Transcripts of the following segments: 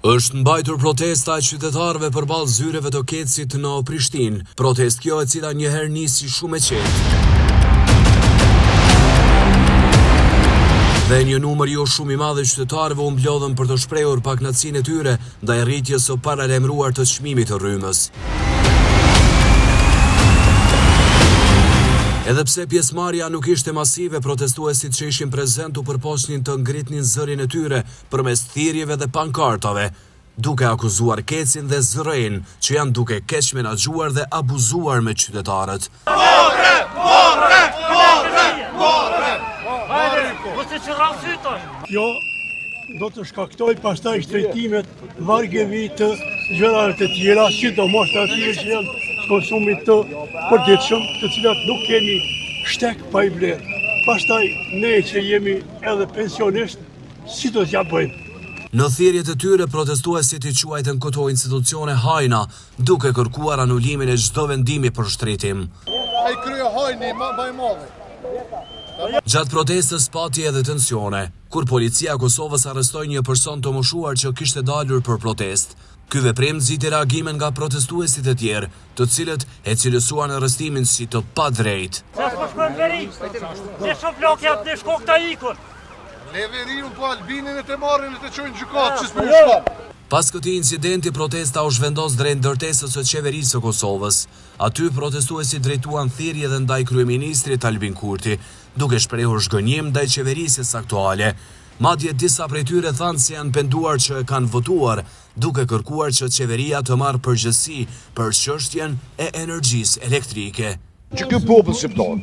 Është mbajtur protesta e qytetarëve përballë zyreve të Kecit në Prishtinë, protestë kjo e cila njëherë nisi shumë e qetë. Dhe një numër jo shumë i madh qytetarëve u mblodhën për të shprehur pakënaqësinë e tyre ndaj rritjes së paralajmëruar të çmimit të rrymës. Edhe pse pjesëmarrja nuk ishte masive, protestuesit që ishin prezent u përpoqnin të ngritnin zërin e tyre përmes thirrjeve dhe pankartave, duke akuzuar Kecin dhe ZRE-n që janë duke keq menaxhuar dhe abuzuar me qytetarët. Kjo do të shkaktoj pastaj shtrejtimet, vargjevi të gjërave të tjera, sidomos të atyre që janë konsumit të përditshëm, të cilat nuk kemi shtek pa i blerë. Pastaj ne që jemi edhe pensionist, si do t'ja bëjmë? Në thirrjet e tyre protestuesit i quajtën këto institucione hajna, duke kërkuar anulimin e çdo vendimi për shtretim. Ai krye hajni më i madh. Gjatë protestës pati edhe tensione, kur policia e Kosovës arrestoi një person të moshuar që kishte dalur për protestë. Ky veprim nxiti reagimin nga protestuesit e tjerë, të cilët e cilësuan arrestimin si të padrejtë. Leverin po Albinin e të marrin e të çojnë gjykatë, që s'po shkon. Pas këtij incidenti, protesta u zhvendos drejt ndërtesës së qeverisë së Kosovës. Aty protestuesit drejtuan thirrje dhe ndaj kryeministrit Albin Kurti, duke shprehur zgënjim ndaj qeverisjes aktuale. Madje disa prej tyre thanë se janë penduar që e kanë votuar, duke kërkuar që qeveria të marrë përgjegjësi për çështjen e energjisë elektrike. Që ky popull shqiptar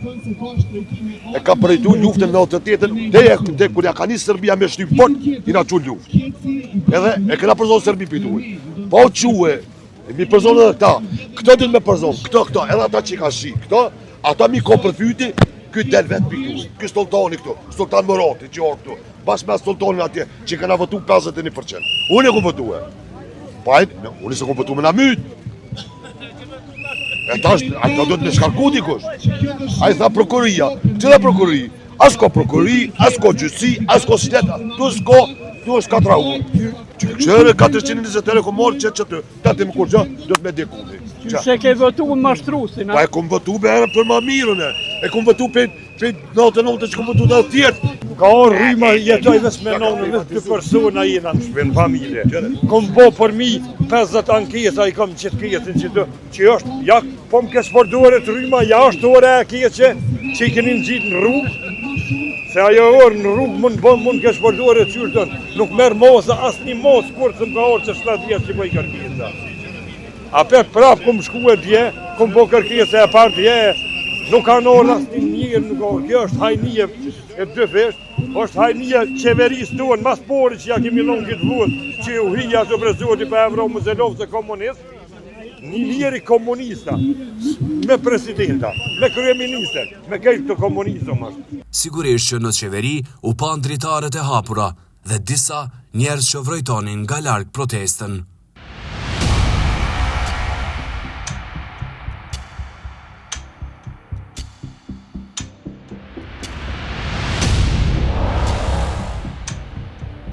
e ka përjetuar luftën në 88-ën, dhe kur ja ka nisë Serbia me shtyp fort, i na çu luftë. Edhe e kena përzon Serbi pituaj. Pa u quhe, mi përzon edhe këta. Këto do të më përzon, këto, edhe ata që ka shi, këto, ata mi ko për fyti, ky del vet pituaj. Ky sultani këtu, sultan Murati që or këtu. Bashkë me sultanin atje, që kanë votu 51%. Unë e kom votuar. Pa unë se kom votuar me na myt. E tash, ata do të më shkarku dikush. Ai tha prokuroria. Cila prokurori? As ko prokurori, as ko gjyqësi, as ko shteta. Tu është 4 orë. Qërë 420 euro kom morë që të tati më kur gjë, do të me dekuni. Se ke votu në mashtrusin, a? Pa e kom votu për ma mirën e. E kom votu për 99 që kom votu dhe tjertë. Ka orë rryma jetoj dhe s'menon dhe të persona jena në shpinë familje. Kom bo për mi 50 ankesa i kom qëtë kjetin që është, ja po më kesë përduare të rryma, ja është ore e kjeqe që i keni në gjitë në rrugë. Se ajo orë në rrugë mund kesë përduare të qyrë tënë, nuk merë mosa, asë një mosë kur të më ka orë që 7 vjetë që po i kërkisa. A për prapë kom shku e dje, kom bo kërkisa e parë dje, nuk kanë orë asë një njërë nuk orë, kjo është hajnije e dy fesht, është hajnije qeverisë tuën, mas pori që ja kemi lonë këtë vëtë, që u hija të prezoti për Evro Muzelovë se komunist, një njëri komunista, me presidenta, me kryeminister, me kejtë të komunistëm është. Sigurisht që në qeveri u pan dritarët e hapura dhe disa njerëz që vrojtonin nga larg protestën.